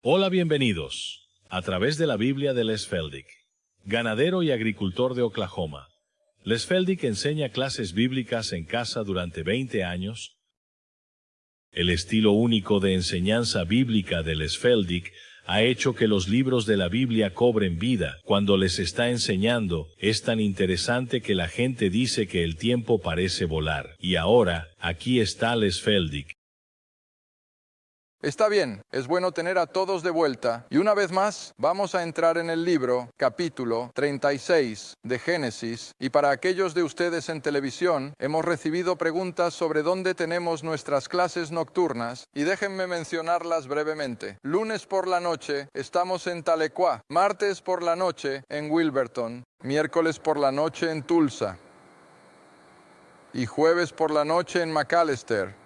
Hola, bienvenidos. A través de la Biblia de Les Feldick, ganadero y agricultor de Oklahoma. Les Feldick enseña clases bíblicas en casa durante 20 años. El estilo único de enseñanza bíblica de Les Feldick ha hecho que los libros de la Biblia cobren vida. Cuando les está enseñando, es tan interesante que la gente dice que el tiempo parece volar. Y ahora, aquí está Les Feldick. Está bien, es bueno tener a todos de vuelta, y una vez más vamos a entrar en el libro, capítulo 36 de Génesis, y para aquellos de ustedes en televisión, hemos recibido preguntas sobre dónde tenemos nuestras clases nocturnas, y déjenme mencionarlas brevemente. Lunes por la noche estamos en Tahlequah, martes por la noche en Wilburton, miércoles por la noche en Tulsa, y jueves por la noche en McAlester.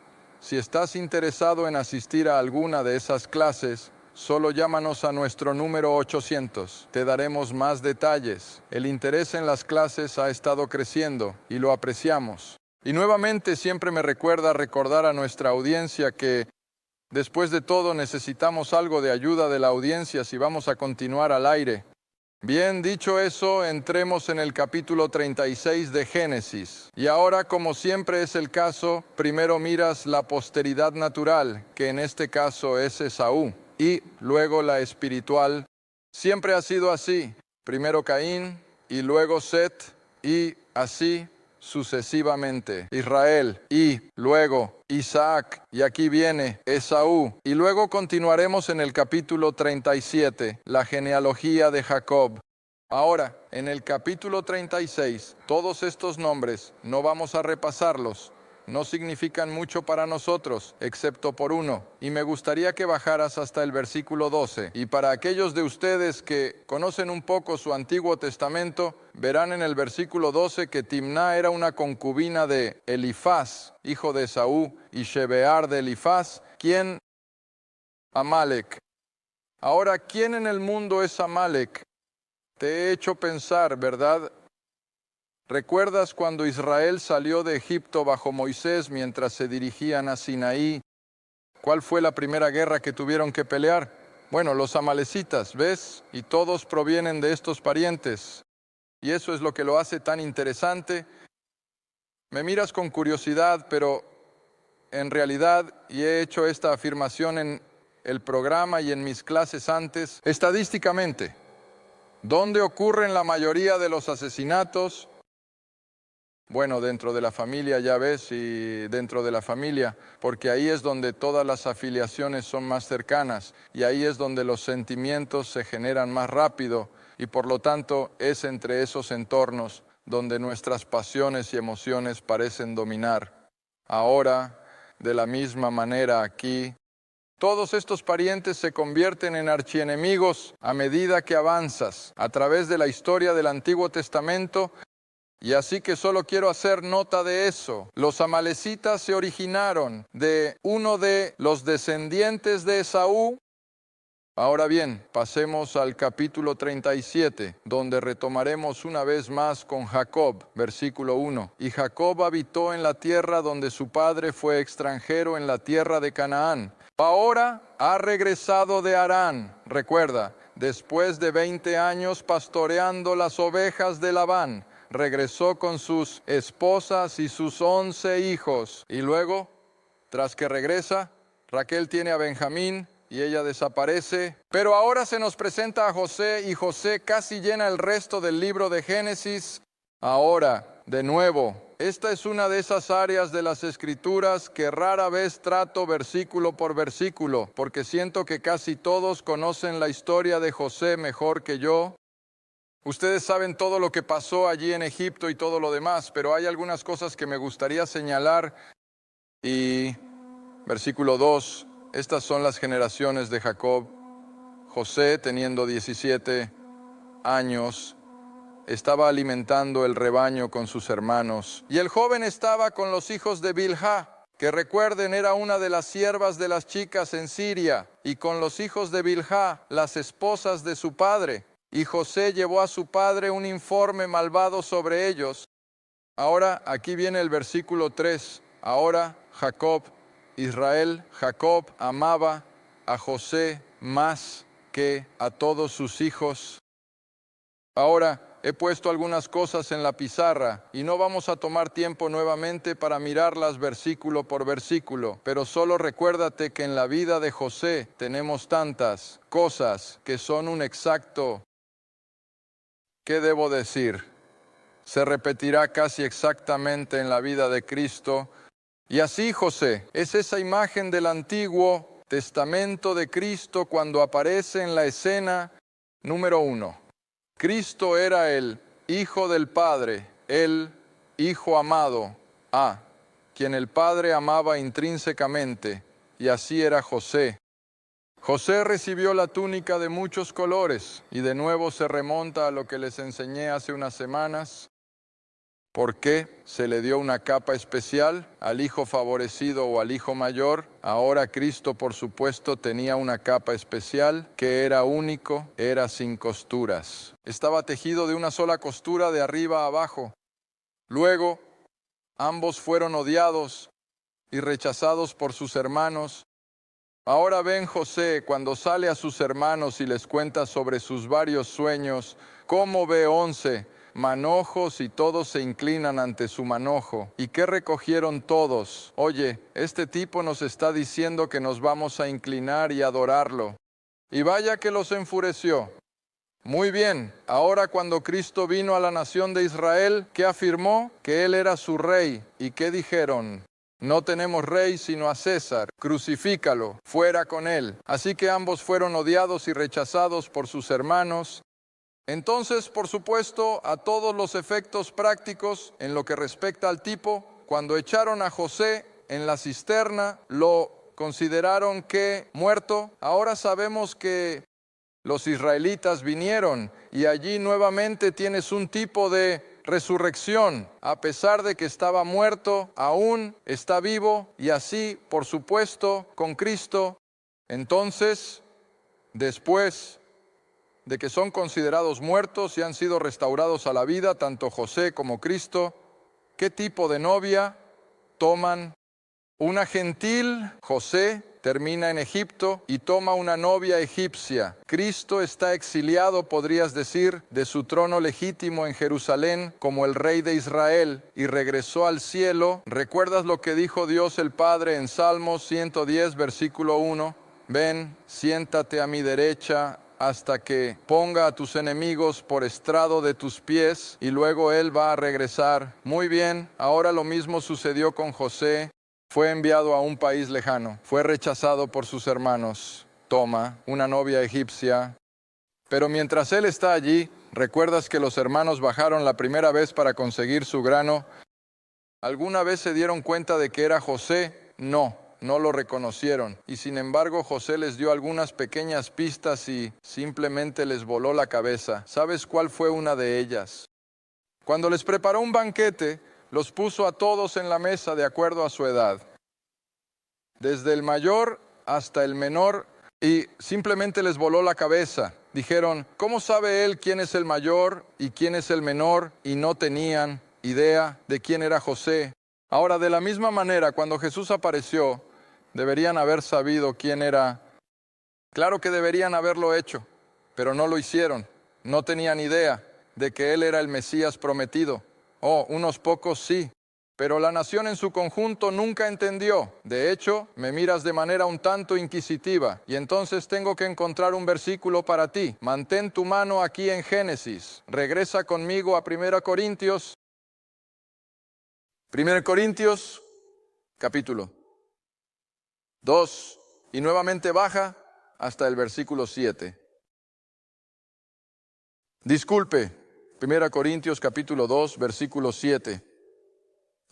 Si estás interesado en asistir a alguna de esas clases, solo llámanos a nuestro número 800. Te daremos más detalles. El interés en las clases ha estado creciendo y lo apreciamos. Y nuevamente siempre me recuerda recordar a nuestra audiencia que, después de todo, necesitamos algo de ayuda de la audiencia si vamos a continuar al aire. Bien, dicho eso, entremos en el capítulo 36 de Génesis. Y ahora, como siempre es el caso, primero miras la posteridad natural, que en este caso es Esaú, y luego la espiritual. Siempre ha sido así. Primero Caín, y luego Set, y así sucesivamente. Israel, y luego Isaac, y aquí viene Esaú. Y luego continuaremos en el capítulo 37, la genealogía de Jacob. Ahora, en el capítulo 36, todos estos nombres, no vamos a repasarlos. No significan mucho para nosotros, excepto por uno. Y me gustaría que bajaras hasta el versículo 12. Y para aquellos de ustedes que conocen un poco su Antiguo Testamento, verán en el versículo 12 que Timná era una concubina de Elifaz, hijo de Esaú, y Shebear de Elifaz, quien Amalek. Ahora, ¿quién en el mundo es Amalek? Te he hecho pensar, ¿verdad? ¿Recuerdas cuando Israel salió de Egipto bajo Moisés mientras se dirigían a Sinaí? ¿Cuál fue la primera guerra que tuvieron que pelear? Bueno, los amalecitas, ¿ves? Y todos provienen de estos parientes. Y eso es lo que lo hace tan interesante. Me miras con curiosidad, pero en realidad, y he hecho esta afirmación en el programa y en mis clases antes, estadísticamente, ¿dónde ocurren la mayoría de los asesinatos? Bueno, dentro de la familia, ya ves, y dentro de la familia, porque ahí es donde todas las afiliaciones son más cercanas, y ahí es donde los sentimientos se generan más rápido, y por lo tanto es entre esos entornos donde nuestras pasiones y emociones parecen dominar. Ahora, de la misma manera aquí, todos estos parientes se convierten en archienemigos a medida que avanzas a través de la historia del Antiguo Testamento. Y así que solo quiero hacer nota de eso. Los amalecitas se originaron de uno de los descendientes de Esaú. Ahora bien, pasemos al capítulo 37, donde retomaremos una vez más con Jacob, versículo 1. Y Jacob habitó en la tierra donde su padre fue extranjero, en la tierra de Canaán. Ahora ha regresado de Harán, recuerda, después de 20 años pastoreando las ovejas de Labán. Regresó con sus esposas y sus 11 hijos. Y luego, tras que regresa, Raquel tiene a Benjamín y ella desaparece. Pero ahora se nos presenta a José, y José casi llena el resto del libro de Génesis. Ahora, de nuevo, esta es una de esas áreas de las Escrituras que rara vez trato versículo por versículo, porque siento que casi todos conocen la historia de José mejor que yo. Ustedes saben todo lo que pasó allí en Egipto y todo lo demás, pero hay algunas cosas que me gustaría señalar. Y versículo 2, estas son las generaciones de Jacob. José, teniendo 17 años, estaba alimentando el rebaño con sus hermanos. Y el joven estaba con los hijos de Bilhá, que recuerden era una de las siervas de las chicas en Siria, y con los hijos de Bilhá, las esposas de su padre. Y José llevó a su padre un informe malvado sobre ellos. Ahora, aquí viene el versículo 3. Ahora, Jacob, Israel, Jacob amaba a José más que a todos sus hijos? Ahora, he puesto algunas cosas en la pizarra y no vamos a tomar tiempo nuevamente para mirarlas versículo por versículo, pero solo recuérdate que en la vida de José tenemos tantas cosas que son un exacto, ¿qué debo decir? Se repetirá casi exactamente en la vida de Cristo. Y así José es esa imagen del Antiguo Testamento de Cristo cuando aparece en la escena número 1. Cristo era el Hijo del Padre, el Hijo amado, quien el Padre amaba intrínsecamente, y así era José. José recibió la túnica de muchos colores, y de nuevo se remonta a lo que les enseñé hace unas semanas. ¿Por qué se le dio una capa especial al hijo favorecido o al hijo mayor? Ahora Cristo, por supuesto, tenía una capa especial que era único, era sin costuras. Estaba tejido de una sola costura de arriba a abajo. Luego, ambos fueron odiados y rechazados por sus hermanos. Ahora ven José cuando sale a sus hermanos y les cuenta sobre sus varios sueños, cómo ve 11 manojos y todos se inclinan ante su manojo. ¿Y qué recogieron todos? Oye, este tipo nos está diciendo que nos vamos a inclinar y adorarlo. Y vaya que los enfureció. Muy bien, ahora cuando Cristo vino a la nación de Israel, ¿qué afirmó? Que Él era su rey. ¿Y qué dijeron? No tenemos rey sino a César, crucifícalo, fuera con él. Así que ambos fueron odiados y rechazados por sus hermanos. Entonces, por supuesto, a todos los efectos prácticos en lo que respecta al tipo, cuando echaron a José en la cisterna, lo consideraron que muerto. Ahora sabemos que los israelitas vinieron y allí nuevamente tienes un tipo de resurrección. A pesar de que estaba muerto, aún está vivo, y así, por supuesto, con Cristo. Entonces, después de que son considerados muertos y han sido restaurados a la vida, tanto José como Cristo, ¿qué tipo de novia toman? Una gentil, José, termina en Egipto y toma una novia egipcia. Cristo está exiliado, podrías decir, de su trono legítimo en Jerusalén como el rey de Israel y regresó al cielo. ¿Recuerdas lo que dijo Dios el Padre en Salmos 110, versículo 1? Ven, siéntate a mi derecha hasta que ponga a tus enemigos por estrado de tus pies, y luego Él va a regresar. Muy bien, ahora lo mismo sucedió con José. Fue enviado a un país lejano, fue rechazado por sus hermanos. Toma una novia egipcia. Pero mientras él está allí, ¿recuerdas que los hermanos bajaron la primera vez para conseguir su grano? ¿Alguna vez se dieron cuenta de que era José? No lo reconocieron. Y sin embargo, José les dio algunas pequeñas pistas y simplemente les voló la cabeza. ¿Sabes cuál fue una de ellas? Cuando les preparó un banquete, los puso a todos en la mesa de acuerdo a su edad, desde el mayor hasta el menor, y simplemente les voló la cabeza. Dijeron, ¿cómo sabe él quién es el mayor y quién es el menor? Y no tenían idea de quién era José. Ahora, de la misma manera, cuando Jesús apareció, deberían haber sabido quién era. Claro que deberían haberlo hecho, pero no lo hicieron. No tenían idea de que Él era el Mesías prometido. Unos pocos sí, pero la nación en su conjunto nunca entendió. De hecho, me miras de manera un tanto inquisitiva, y entonces tengo que encontrar un versículo para ti. Mantén tu mano aquí en Génesis. Regresa conmigo a 1 Corintios. 1 Corintios, capítulo 2, y nuevamente baja hasta el versículo 7. Disculpe. 1 Corintios capítulo 2, versículo 7.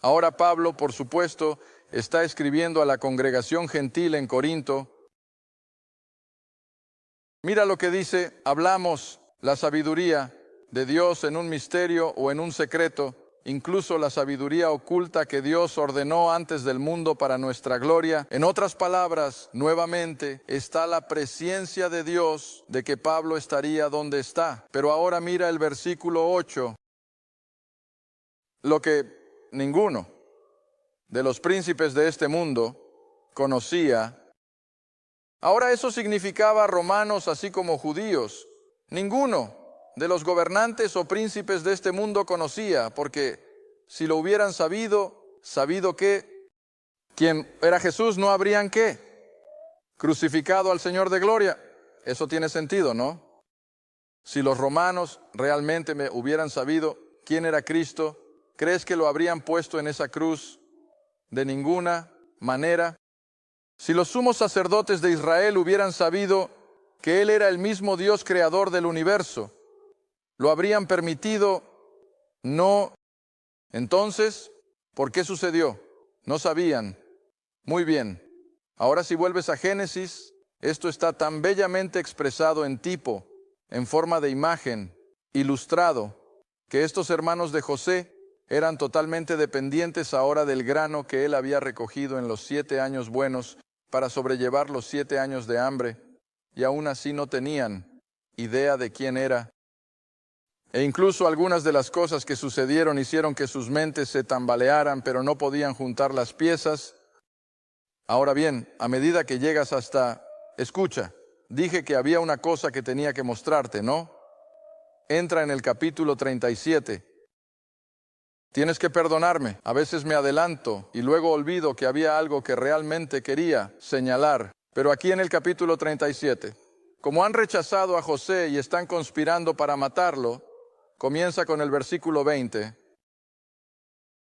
Ahora Pablo, por supuesto, está escribiendo a la congregación gentil en Corinto. Mira lo que dice: hablamos la sabiduría de Dios en un misterio o en un secreto, incluso la sabiduría oculta que Dios ordenó antes del mundo para nuestra gloria. En otras palabras, nuevamente está la presencia de Dios de que Pablo estaría donde está. Pero ahora mira el versículo 8. Lo que ninguno de los príncipes de este mundo conocía Ahora eso significaba romanos así como judíos. Ninguno de los gobernantes o príncipes de este mundo conocía, porque si lo hubieran sabido que quien era Jesús, no habrían ¿qué? Crucificado al Señor de gloria. Eso tiene sentido, ¿no? Si los romanos realmente hubieran sabido quién era Cristo, ¿crees que lo habrían puesto en esa cruz? De ninguna manera. Si los sumos sacerdotes de Israel hubieran sabido que Él era el mismo Dios creador del universo, ¿lo habrían permitido? No. Entonces, ¿por qué sucedió? No sabían. Muy bien. Ahora si vuelves a Génesis, esto está tan bellamente expresado en tipo, en forma de imagen, ilustrado, que estos hermanos de José eran totalmente dependientes ahora del grano que él había recogido en los 7 años buenos para sobrellevar los 7 años de hambre, y aún así no tenían idea de quién era. E incluso algunas de las cosas que sucedieron hicieron que sus mentes se tambalearan, pero no podían juntar las piezas. Ahora bien, a medida que llegas hasta... Escucha, dije que había una cosa que tenía que mostrarte, ¿no? Entra en el capítulo 37. Tienes que perdonarme, a veces me adelanto y luego olvido que había algo que realmente quería señalar. Pero aquí en el capítulo 37, como han rechazado a José y están conspirando para matarlo, comienza con el versículo 20.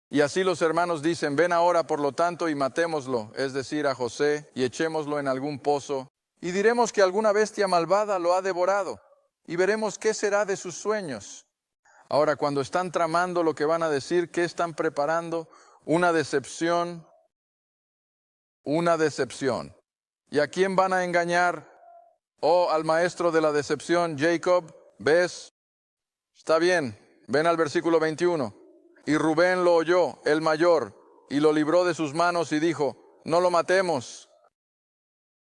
Y así los hermanos dicen, ven ahora por lo tanto y matémoslo, es decir, a José, y echémoslo en algún pozo, y diremos que alguna bestia malvada lo ha devorado, y veremos qué será de sus sueños. Ahora, cuando están tramando lo que van a decir, ¿qué están preparando? Una decepción. Una decepción. ¿Y a quién van a engañar? Oh, al maestro de la decepción, Jacob. ¿Ves? Está bien. Ven al versículo 21. Y Rubén lo oyó, el mayor, y lo libró de sus manos y dijo, no lo matemos.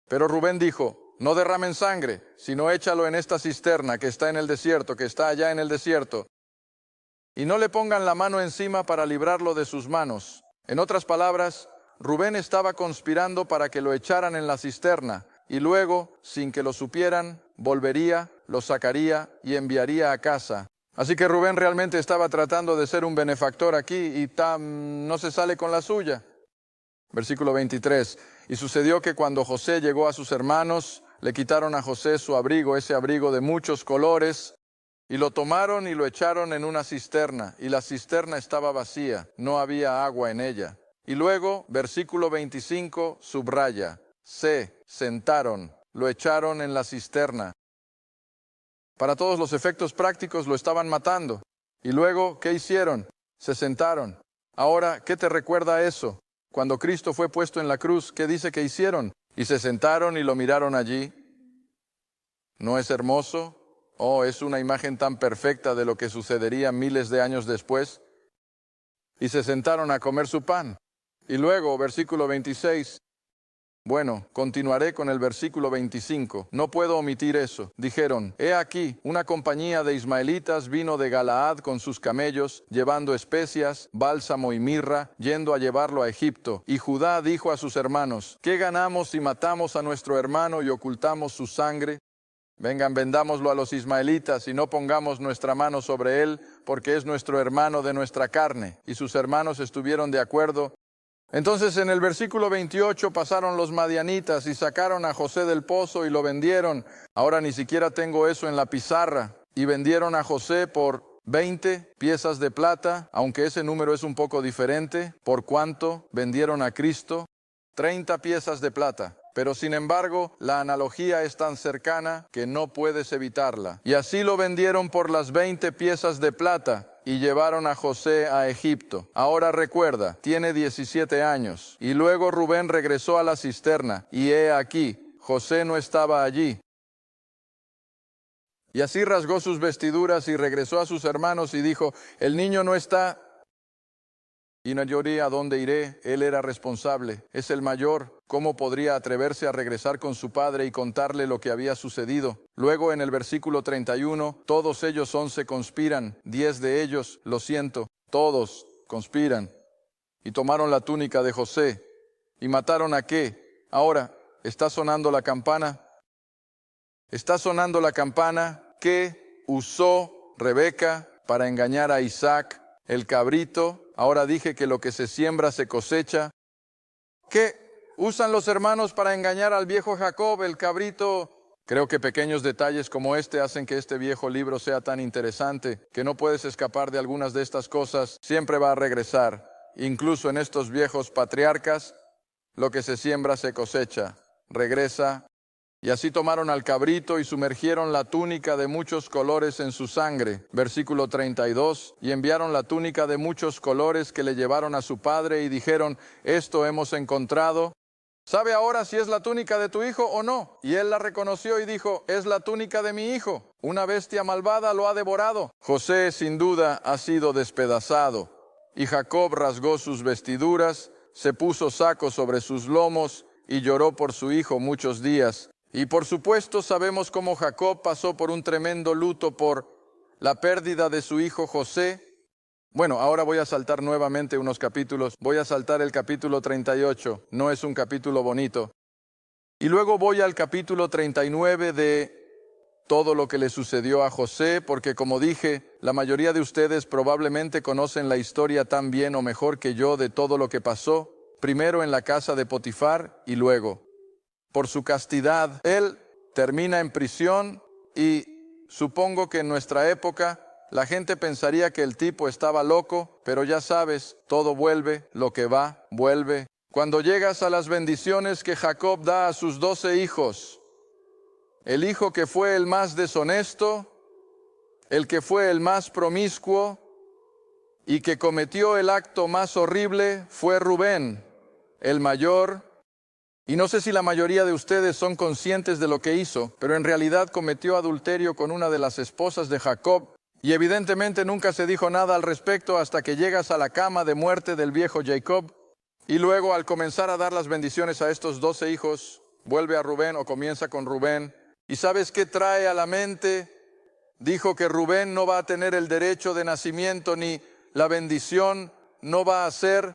Pero Rubén dijo, no derramen sangre, sino échalo en esta cisterna que está en el desierto, que está allá en el desierto. Y no le pongan la mano encima para librarlo de sus manos. En otras palabras, Rubén estaba conspirando para que lo echaran en la cisterna, y luego, sin que lo supieran, volvería, lo sacaría y enviaría a casa. Así que Rubén realmente estaba tratando de ser un benefactor aquí y no se sale con la suya. Versículo 23. Y sucedió que cuando José llegó a sus hermanos, le quitaron a José su abrigo, ese abrigo de muchos colores, y lo tomaron y lo echaron en una cisterna, y la cisterna estaba vacía, no había agua en ella. Y luego, versículo 25, subraya, se sentaron, lo echaron en la cisterna. Para todos los efectos prácticos lo estaban matando. Y luego, ¿qué hicieron? Se sentaron. Ahora, ¿qué te recuerda eso? Cuando Cristo fue puesto en la cruz, ¿qué dice que hicieron? Y se sentaron y lo miraron allí. ¿No es hermoso? Oh, es una imagen tan perfecta de lo que sucedería miles de años después. Y se sentaron a comer su pan. Y luego, versículo 26. Bueno, continuaré con el versículo 25. No puedo omitir eso. Dijeron, he aquí, una compañía de ismaelitas vino de Galaad con sus camellos, llevando especias, bálsamo y mirra, yendo a llevarlo a Egipto. Y Judá dijo a sus hermanos, ¿qué ganamos si matamos a nuestro hermano y ocultamos su sangre? Vengan, vendámoslo a los ismaelitas y no pongamos nuestra mano sobre él, porque es nuestro hermano de nuestra carne. Y sus hermanos estuvieron de acuerdo. Entonces en el versículo 28 pasaron los madianitas y sacaron a José del pozo y lo vendieron. Ahora ni siquiera tengo eso en la pizarra. Y vendieron a José por 20 piezas de plata, aunque ese número es un poco diferente. ¿Por cuánto vendieron a Cristo? 30 piezas de plata. Pero sin embargo, la analogía es tan cercana que no puedes evitarla. Y así lo vendieron por las 20 piezas de plata y llevaron a José a Egipto. Ahora recuerda, tiene 17 años. Y luego Rubén regresó a la cisterna, y he aquí, José no estaba allí. Y así rasgó sus vestiduras y regresó a sus hermanos y dijo, el niño no está. Y no lloré, ¿a dónde iré? Él era responsable, es el mayor. ¿Cómo podría atreverse a regresar con su padre y contarle lo que había sucedido? Luego en el versículo 31, todos ellos 11 conspiran, 10 de ellos, lo siento, todos conspiran. Y tomaron la túnica de José. ¿Y mataron a qué? Ahora, ¿Está sonando la campana? Está sonando la campana que usó Rebeca para engañar a Isaac, el cabrito. Ahora dije que lo que se siembra se cosecha. ¿Qué usan los hermanos para engañar al viejo Jacob, el cabrito? Creo que pequeños detalles como este hacen que este viejo libro sea tan interesante, que no puedes escapar de algunas de estas cosas. Siempre va a regresar. Incluso en estos viejos patriarcas, lo que se siembra se cosecha. Regresa. Y así tomaron al cabrito y sumergieron la túnica de muchos colores en su sangre. Versículo 32. Y enviaron la túnica de muchos colores que le llevaron a su padre y dijeron: esto hemos encontrado. ¿Sabe ahora si es la túnica de tu hijo o no? Y él la reconoció y dijo: es la túnica de mi hijo. Una bestia malvada lo ha devorado. José sin duda ha sido despedazado. Y Jacob rasgó sus vestiduras, se puso saco sobre sus lomos y lloró por su hijo muchos días. Y por supuesto sabemos cómo Jacob pasó por un tremendo luto por la pérdida de su hijo José. Bueno, ahora voy a saltar nuevamente unos capítulos. Voy a saltar el capítulo 38. No es un capítulo bonito. Y luego voy al capítulo 39 de todo lo que le sucedió a José, porque como dije, la mayoría de ustedes probablemente conocen la historia tan bien o mejor que yo de todo lo que pasó, primero en la casa de Potifar y luego, por su castidad, él termina en prisión y supongo que en nuestra época la gente pensaría que el tipo estaba loco, pero ya sabes, todo vuelve, lo que va, vuelve. Cuando llegas a las bendiciones que Jacob da a sus 12 hijos, el hijo que fue el más deshonesto, el que fue el más promiscuo y que cometió el acto más horrible fue Rubén, el mayor. Y no sé si la mayoría de ustedes son conscientes de lo que hizo, pero en realidad cometió adulterio con una de las esposas de Jacob. Y evidentemente nunca se dijo nada al respecto hasta que llegas a la cama de muerte del viejo Jacob. Y luego al comenzar a dar las bendiciones a estos 12 hijos, vuelve a Rubén o comienza con Rubén. ¿Y sabes qué trae a la mente? Dijo que Rubén no va a tener el derecho de nacimiento ni la bendición no va a ser,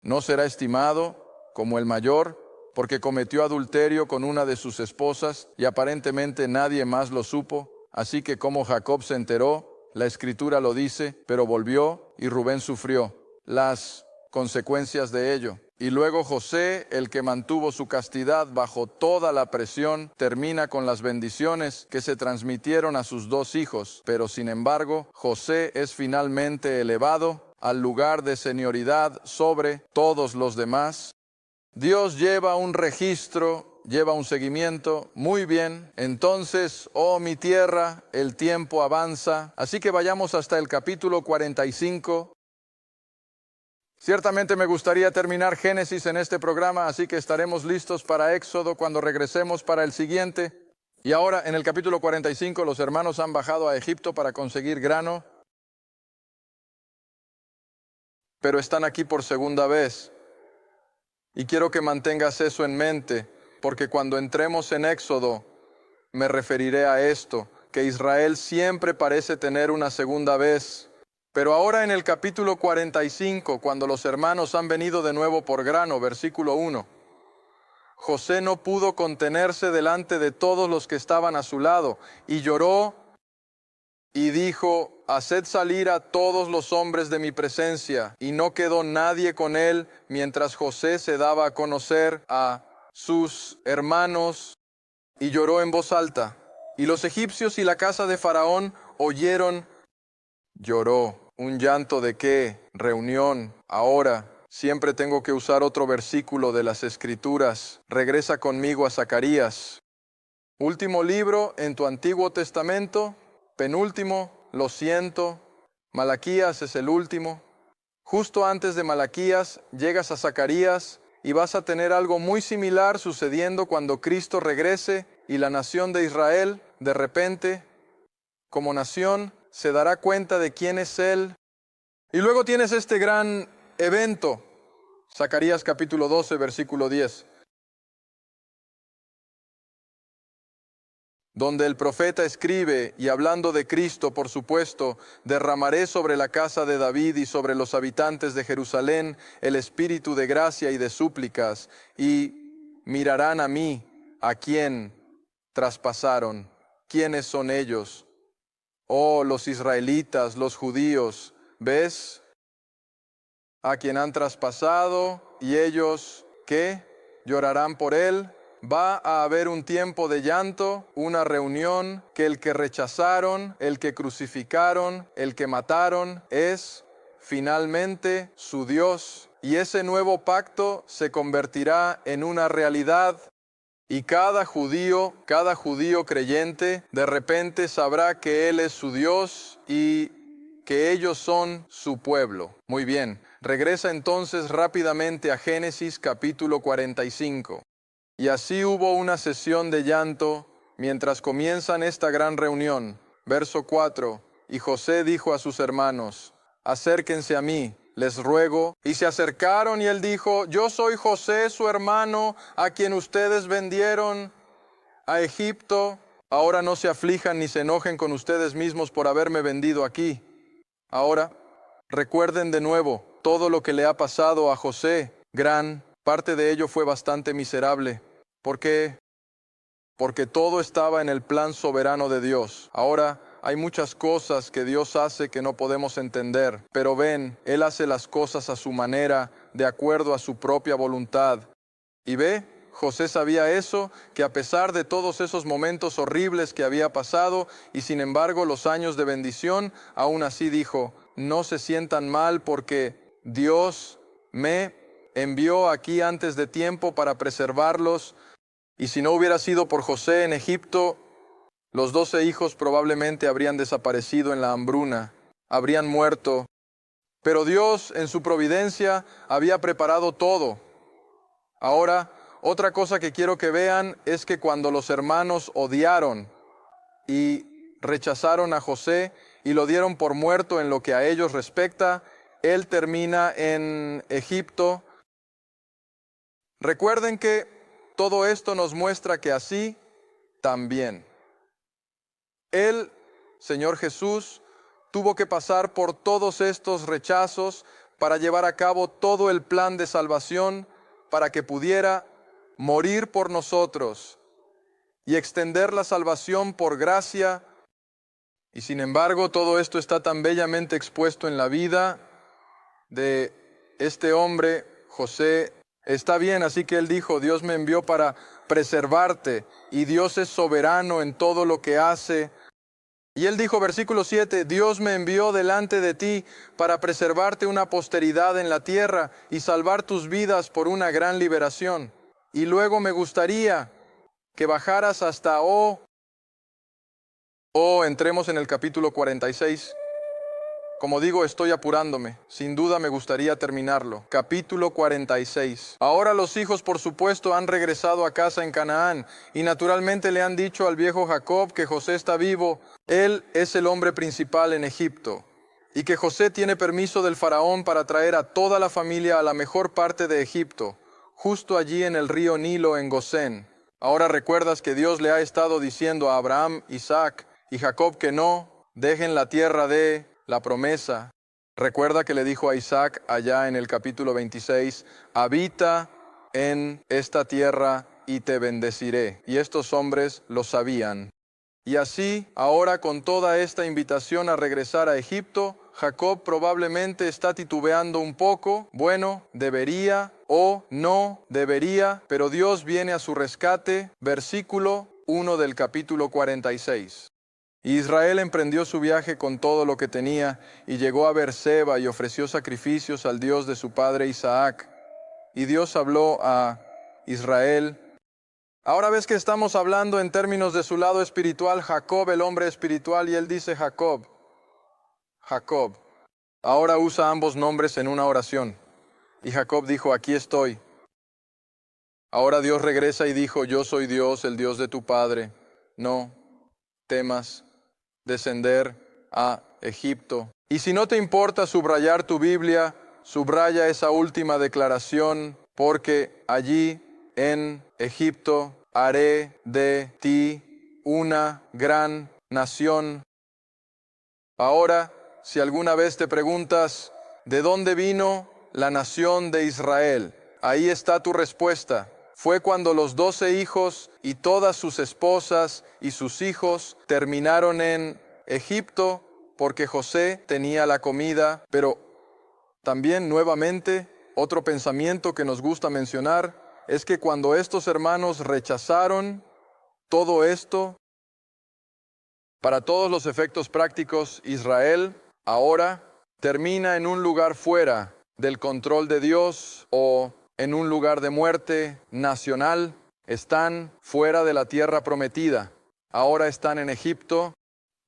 no será estimado como el mayor, porque cometió adulterio con una de sus esposas y aparentemente nadie más lo supo. Así que como Jacob se enteró, la Escritura lo dice, pero volvió y Rubén sufrió las consecuencias de ello. Y luego José, el que mantuvo su castidad bajo toda la presión, termina con las bendiciones que se transmitieron a sus 2 hijos. Pero sin embargo, José es finalmente elevado al lugar de senioridad sobre todos los demás. Dios lleva un registro, lleva un seguimiento. Muy bien. Entonces, oh mi tierra, el tiempo avanza. Así que vayamos hasta el capítulo 45. Ciertamente me gustaría terminar Génesis en este programa, así que estaremos listos para Éxodo cuando regresemos para el siguiente. Y ahora, en el capítulo 45, los hermanos han bajado a Egipto para conseguir grano, pero están aquí por segunda vez. Y quiero que mantengas eso en mente, porque cuando entremos en Éxodo, me referiré a esto, que Israel siempre parece tener una segunda vez. Pero ahora en el capítulo 45, cuando los hermanos han venido de nuevo por grano, versículo 1, José no pudo contenerse delante de todos los que estaban a su lado, y lloró y dijo: haced salir a todos los hombres de mi presencia. Y no quedó nadie con él mientras José se daba a conocer a sus hermanos, y lloró en voz alta. Y los egipcios y la casa de Faraón oyeron, lloró. ¿Un llanto de qué? Reunión. Ahora siempre tengo que usar otro versículo de las Escrituras. Regresa conmigo a Zacarías. Último libro en tu Antiguo Testamento, penúltimo, lo siento. Malaquías es el último. Justo antes de Malaquías llegas a Zacarías y vas a tener algo muy similar sucediendo cuando Cristo regrese y la nación de Israel, de repente, como nación, se dará cuenta de quién es Él. Y luego tienes este gran evento, Zacarías capítulo 12, versículo 10, donde el profeta escribe, y hablando de Cristo, por supuesto: derramaré sobre la casa de David y sobre los habitantes de Jerusalén el espíritu de gracia y de súplicas. Y mirarán a mí, a quien traspasaron. ¿Quiénes son ellos? Oh, los israelitas, los judíos, ¿ves? A quien han traspasado, y ellos, ¿qué? Llorarán por él. Va a haber un tiempo de llanto, una reunión, que el que rechazaron, el que crucificaron, el que mataron, es finalmente su Dios. Y ese nuevo pacto se convertirá en una realidad. Y cada judío creyente, de repente sabrá que Él es su Dios y que ellos son su pueblo. Muy bien, regresa entonces rápidamente a Génesis capítulo 45. Y así hubo una sesión de llanto mientras comienzan esta gran reunión. Verso 4. Y José dijo a sus hermanos, acérquense a mí, les ruego. Y se acercaron y él dijo, yo soy José, su hermano, a quien ustedes vendieron a Egipto. Ahora no se aflijan ni se enojen con ustedes mismos por haberme vendido aquí. Ahora, recuerden de nuevo todo lo que le ha pasado a José. Gran parte de ello fue bastante miserable. ¿Por qué? Porque todo estaba en el plan soberano de Dios. Ahora, hay muchas cosas que Dios hace que no podemos entender, pero ven, Él hace las cosas a su manera, de acuerdo a su propia voluntad. Y ve, José sabía eso, que a pesar de todos esos momentos horribles que había pasado, y sin embargo los años de bendición, aún así dijo, no se sientan mal porque Dios me envió aquí antes de tiempo para preservarlos, y si no hubiera sido por José en Egipto, los 12 hijos probablemente habrían desaparecido en la hambruna, habrían muerto. Pero Dios, en su providencia, había preparado todo. Ahora, otra cosa que quiero que vean es que cuando los hermanos odiaron y rechazaron a José y lo dieron por muerto en lo que a ellos respecta, él termina en Egipto. Recuerden que todo esto nos muestra que así también el Señor Jesús tuvo que pasar por todos estos rechazos para llevar a cabo todo el plan de salvación, para que pudiera morir por nosotros y extender la salvación por gracia. Y sin embargo, todo esto está tan bellamente expuesto en la vida de este hombre, José. Está bien, así que él dijo, Dios me envió para preservarte y Dios es soberano en todo lo que hace. Y él dijo, versículo 7, Dios me envió delante de ti para preservarte una posteridad en la tierra y salvar tus vidas por una gran liberación. Y luego me gustaría que bajaras hasta entremos en el capítulo 46. Como digo, estoy apurándome. Sin duda me gustaría terminarlo. Capítulo 46. Ahora los hijos, por supuesto, han regresado a casa en Canaán y naturalmente le han dicho al viejo Jacob que José está vivo. Él es el hombre principal en Egipto y que José tiene permiso del faraón para traer a toda la familia a la mejor parte de Egipto, justo allí en el río Nilo en Gosén. Ahora recuerdas que Dios le ha estado diciendo a Abraham, Isaac y Jacob que no dejen la tierra de la promesa. Recuerda que le dijo a Isaac allá en el capítulo 26, habita en esta tierra y te bendeciré. Y estos hombres lo sabían. Y así, ahora con toda esta invitación a regresar a Egipto, Jacob probablemente está titubeando un poco. Bueno, debería o no debería, pero Dios viene a su rescate. Versículo 1 del capítulo 46. Israel emprendió su viaje con todo lo que tenía y llegó a Beerseba y ofreció sacrificios al Dios de su padre Isaac. Y Dios habló a Israel. Ahora ves que estamos hablando en términos de su lado espiritual, Jacob, el hombre espiritual, y él dice Jacob. Jacob. Ahora usa ambos nombres en una oración. Y Jacob dijo, aquí estoy. Ahora Dios regresa y dijo, yo soy Dios, el Dios de tu padre. No temas descender a Egipto. Y si no te importa subrayar tu Biblia, subraya esa última declaración, porque allí en Egipto haré de ti una gran nación. Ahora, si alguna vez te preguntas, ¿de dónde vino la nación de Israel? Ahí está tu respuesta. fue cuando los 12 hijos y todas sus esposas y sus hijos terminaron en Egipto porque José tenía la comida. Pero también nuevamente otro pensamiento que nos gusta mencionar es que cuando estos hermanos rechazaron todo esto, para todos los efectos prácticos, Israel ahora termina en un lugar fuera del control de Dios o en un lugar de muerte nacional. Están fuera de la tierra prometida. Ahora están en Egipto.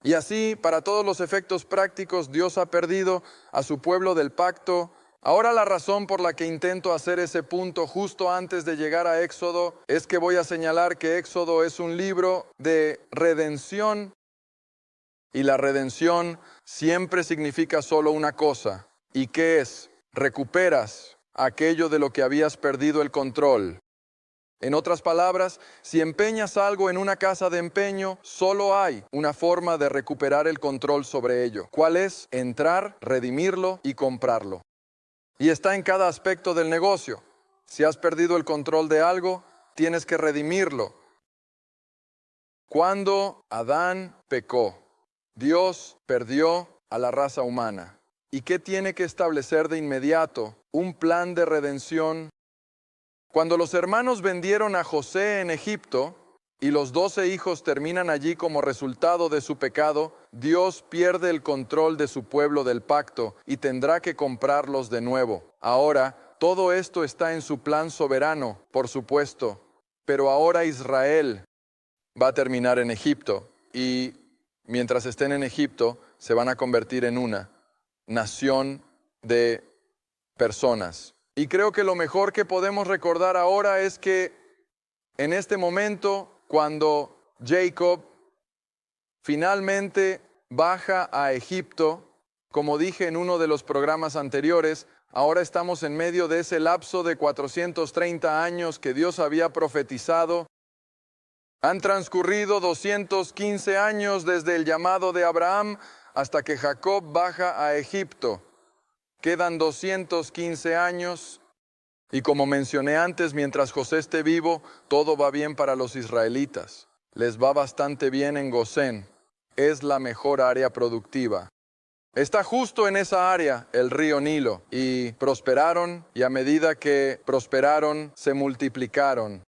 Y así, para todos los efectos prácticos, Dios ha perdido a su pueblo del pacto. Ahora la razón por la que intento hacer ese punto justo antes de llegar a Éxodo es que voy a señalar que Éxodo es un libro de redención. Y la redención siempre significa solo una cosa. ¿Y qué es? Recuperas aquello de lo que habías perdido el control. En otras palabras, si empeñas algo en una casa de empeño, solo hay una forma de recuperar el control sobre ello. ¿Cuál es? Entrar, redimirlo y comprarlo. Y está en cada aspecto del negocio. Si has perdido el control de algo, tienes que redimirlo. Cuando Adán pecó, Dios perdió a la raza humana. ¿Y qué tiene que establecer de inmediato? Un plan de redención. Cuando los hermanos vendieron a José en Egipto y los 12 hijos terminan allí como resultado de su pecado, Dios pierde el control de su pueblo del pacto y tendrá que comprarlos de nuevo. Ahora, todo esto está en su plan soberano, por supuesto, pero ahora Israel va a terminar en Egipto y mientras estén en Egipto se van a convertir en una nación de personas. Y creo que lo mejor que podemos recordar ahora es que en este momento, cuando Jacob finalmente baja a Egipto, como dije en uno de los programas anteriores, ahora estamos en medio de ese lapso de 430 años que Dios había profetizado. Han transcurrido 215 años desde el llamado de Abraham hasta que Jacob baja a Egipto. Quedan 215 años y como mencioné antes, mientras José esté vivo, todo va bien para los israelitas. Les va bastante bien en Gosén. Es la mejor área productiva. Está justo en esa área el río Nilo y prosperaron y a medida que prosperaron se multiplicaron.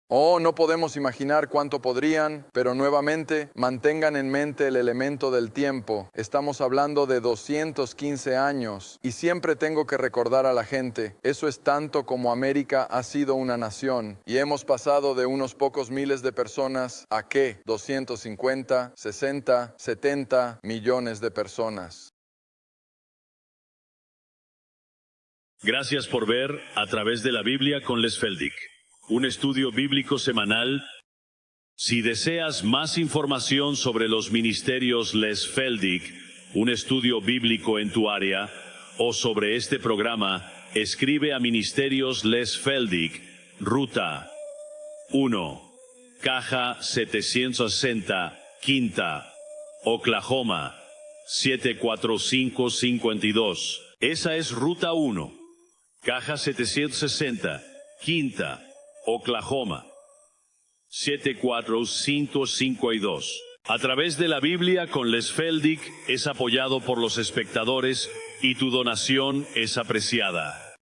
Oh, no podemos imaginar cuánto podrían, pero nuevamente mantengan en mente el elemento del tiempo. Estamos hablando de 215 años y siempre tengo que recordar a la gente, eso es tanto como América ha sido una nación y hemos pasado de unos pocos miles de personas a ¿qué? 250, 60, 70 millones de personas. Gracias por ver A través de la Biblia con Les Feldick, un estudio bíblico semanal. Si deseas más información sobre los ministerios Les Feldick, un estudio bíblico en tu área, o sobre este programa, escribe a Ministerios Les Feldick, Ruta 1, Caja 760, Quinta, Oklahoma 74552. Esa es Ruta 1, Caja 760, Quinta, Oklahoma 74552. A través de la Biblia con Les Feldick es apoyado por los espectadores y tu donación es apreciada.